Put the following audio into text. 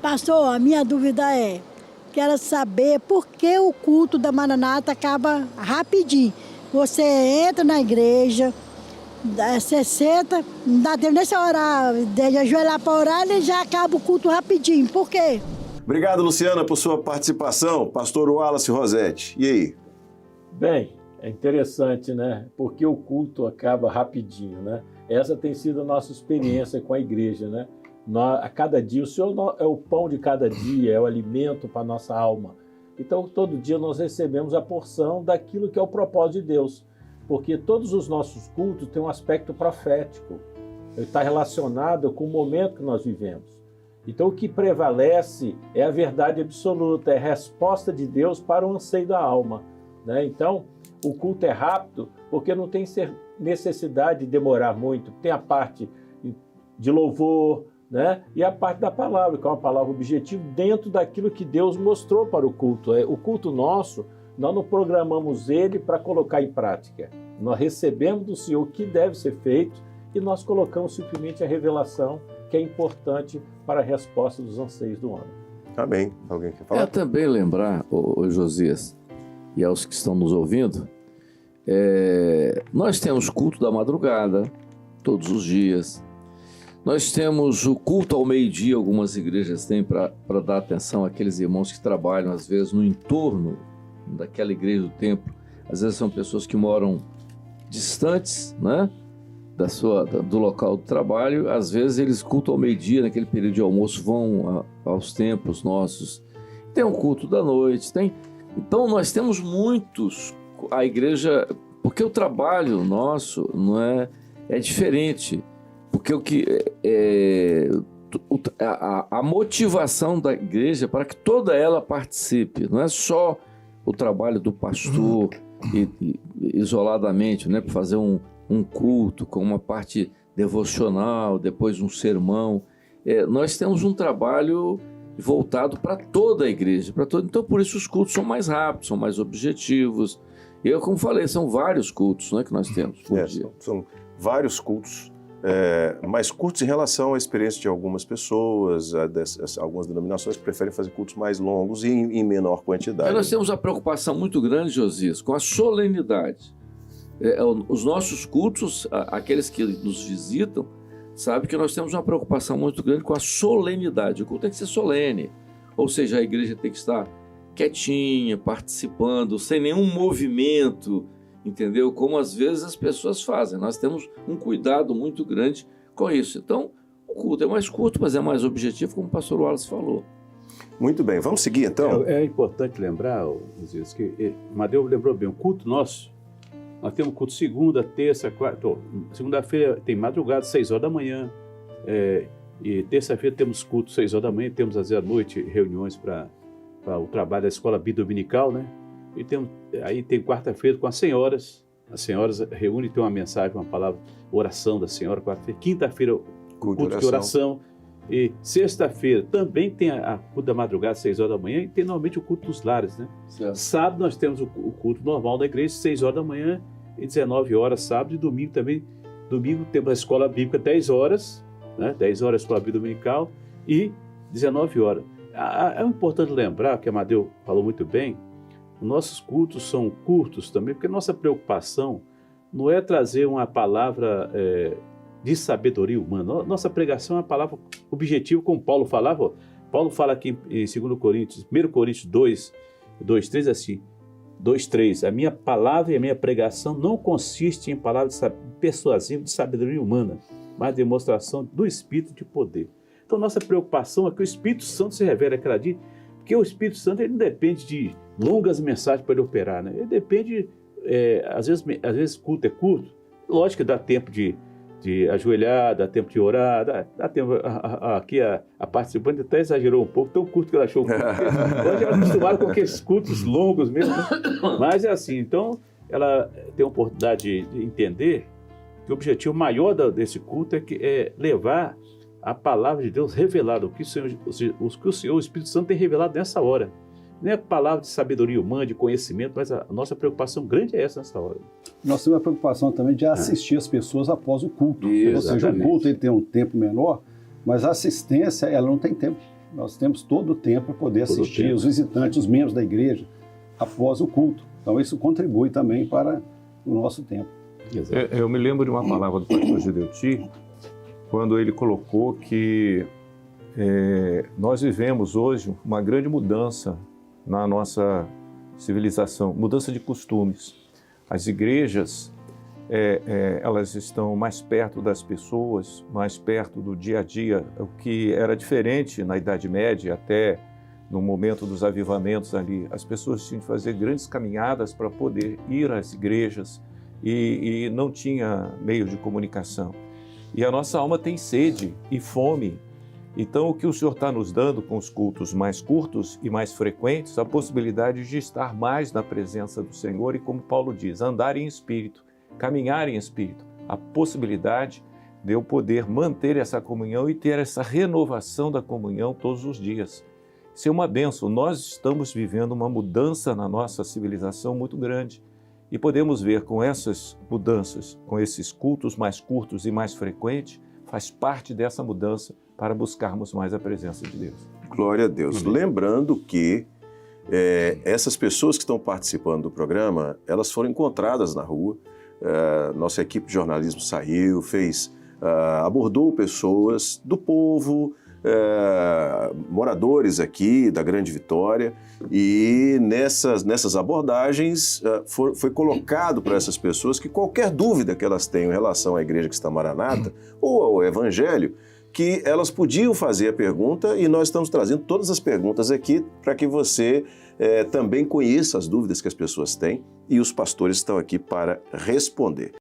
Pastor, a minha dúvida é, quero saber por que o culto da Maranata acaba rapidinho. Você entra na igreja, você senta, não dá tempo nem de orar, de ajoelhar para orar, ele já acaba o culto rapidinho. Por quê? Obrigado, Luciana, por sua participação. Pastor Wallace Rosete, e aí? Bem, é interessante, né? Porque o culto acaba rapidinho, né? Essa tem sido a nossa experiência com a igreja, né? A cada dia, o Senhor é o pão de cada dia, é o alimento para a nossa alma. Então, todo dia nós recebemos a porção daquilo que é o propósito de Deus. Porque todos os nossos cultos têm um aspecto profético. Ele está relacionado com o momento que nós vivemos. Então, o que prevalece é a verdade absoluta, é a resposta de Deus para o anseio da alma, né? Então, o culto é rápido porque não tem necessidade de demorar muito. Tem a parte de louvor, né? E a parte da palavra, que é uma palavra objetiva dentro daquilo que Deus mostrou para o culto. O culto nosso, nós não programamos ele para colocar em prática. Nós recebemos do Senhor o que deve ser feito e nós colocamos simplesmente a revelação que é importante para a resposta dos anseios do homem. Amém. Alguém quer falar? Também lembrar, ô Josias, e aos que estão nos ouvindo, nós temos culto da madrugada, todos os dias. Nós temos o culto ao meio-dia, algumas igrejas têm para dar atenção àqueles irmãos que trabalham, às vezes, no entorno daquela igreja do templo. Às vezes são pessoas que moram distantes, né, do local do trabalho. Às vezes eles cultam ao meio-dia, naquele período de almoço, vão aos templos nossos. Tem o culto da noite, tem... Então nós temos muitos... A igreja... Porque o trabalho nosso não é diferente. Porque a motivação da igreja para que toda ela participe, não é só o trabalho do pastor isoladamente, né, para fazer um culto com uma parte devocional, depois um sermão. Nós temos um trabalho voltado para toda a igreja, então por isso os cultos são mais rápidos, são mais objetivos. E eu, como falei, são vários cultos, né, que nós temos por dia. São vários cultos. Mais curtos em relação à experiência de algumas pessoas, algumas denominações que preferem fazer cultos mais longos e em menor quantidade. Nós temos uma preocupação muito grande, Josias, com a solenidade. Os nossos cultos, aqueles que nos visitam, sabem que nós temos uma preocupação muito grande com a solenidade. O culto tem que ser solene, ou seja, a igreja tem que estar quietinha, participando, sem nenhum movimento, entendeu? Como às vezes as pessoas fazem. Nós temos um cuidado muito grande com isso. Então, o culto é mais curto, mas é mais objetivo, como o pastor Wallace falou. Muito bem, vamos seguir então? É importante lembrar, Luiz, que Madeu lembrou bem, o culto nosso, nós temos culto segunda, terça, quarta, segunda-feira tem madrugada, 6 horas da manhã, e terça-feira temos culto 6 horas da manhã, temos às vezes à noite reuniões para o trabalho da escola bidominical, né? E aí tem quarta-feira com as senhoras reúnem, tem uma mensagem, uma palavra, oração da senhora, quarta-feira, quinta-feira culto de oração, e sexta-feira também tem a culto da madrugada, 6 horas da manhã, e tem normalmente o culto dos lares, né? Certo. Sábado nós temos o culto normal da igreja, 6 horas da manhã e 19 horas, sábado, e domingo também. Domingo temos a escola bíblica 10 horas, né? 10 horas a escola bíblica dominical e 19 horas. É importante lembrar, que a Amadeu falou muito bem, nossos cultos são curtos também, porque nossa preocupação não é trazer uma palavra de sabedoria humana. Nossa pregação é uma palavra objetiva, como Paulo falava. Paulo fala aqui em 1 Coríntios 2, 3, assim, 2, 3. A minha palavra e a minha pregação não consiste em palavras persuasivas de sabedoria humana, mas demonstração do Espírito de poder. Então, nossa preocupação é que o Espírito Santo se revele a cada dia, porque o Espírito Santo ele não depende de longas mensagens para ele operar, né? Ele depende, às vezes culto é curto, lógico que dá tempo de ajoelhar, dá tempo de orar, dá tempo, aqui a participante até exagerou um pouco, tão curto que ela achou curto, hoje ela é acostumada com aqueles cultos longos mesmo, né? Mas é assim, então ela tem a oportunidade de entender que o objetivo maior desse culto é levar a palavra de Deus revelada, o que o Senhor, o Espírito Santo tem revelado nessa hora. Não é palavra de sabedoria humana, de conhecimento, mas a nossa preocupação grande é essa nessa hora. Nós temos a preocupação também de assistir as pessoas após o culto. Ou seja, o culto ele tem um tempo menor, mas a assistência ela não tem tempo. Nós temos todo o tempo para poder Todo o assistir tempo. os visitantes, os membros da igreja, após o culto. Então, isso contribui também para o nosso tempo. Exato. Eu me lembro de uma palavra do pastor Gideuti, quando ele colocou que nós vivemos hoje uma grande mudança na nossa civilização, mudança de costumes. As igrejas, elas estão mais perto das pessoas, mais perto do dia a dia, o que era diferente na Idade Média, até no momento dos avivamentos ali. As pessoas tinham que fazer grandes caminhadas para poder ir às igrejas e não tinha meio de comunicação. E a nossa alma tem sede e fome. Então, o que o Senhor está nos dando com os cultos mais curtos e mais frequentes, a possibilidade de estar mais na presença do Senhor e, como Paulo diz, andar em espírito, caminhar em espírito, a possibilidade de eu poder manter essa comunhão e ter essa renovação da comunhão todos os dias. Isso é uma bênção. Nós estamos vivendo uma mudança na nossa civilização muito grande e podemos ver com essas mudanças, com esses cultos mais curtos e mais frequentes, faz parte dessa mudança para buscarmos mais a presença de Deus. Glória a Deus. Lembrando que essas pessoas que estão participando do programa, elas foram encontradas na rua. Nossa equipe de jornalismo saiu, abordou pessoas do povo, moradores aqui da Grande Vitória, e nessas abordagens foi colocado para essas pessoas que qualquer dúvida que elas tenham em relação à Igreja Cristã Maranata ou ao Evangelho, que elas podiam fazer a pergunta, e nós estamos trazendo todas as perguntas aqui para que você também conheça as dúvidas que as pessoas têm, e os pastores estão aqui para responder.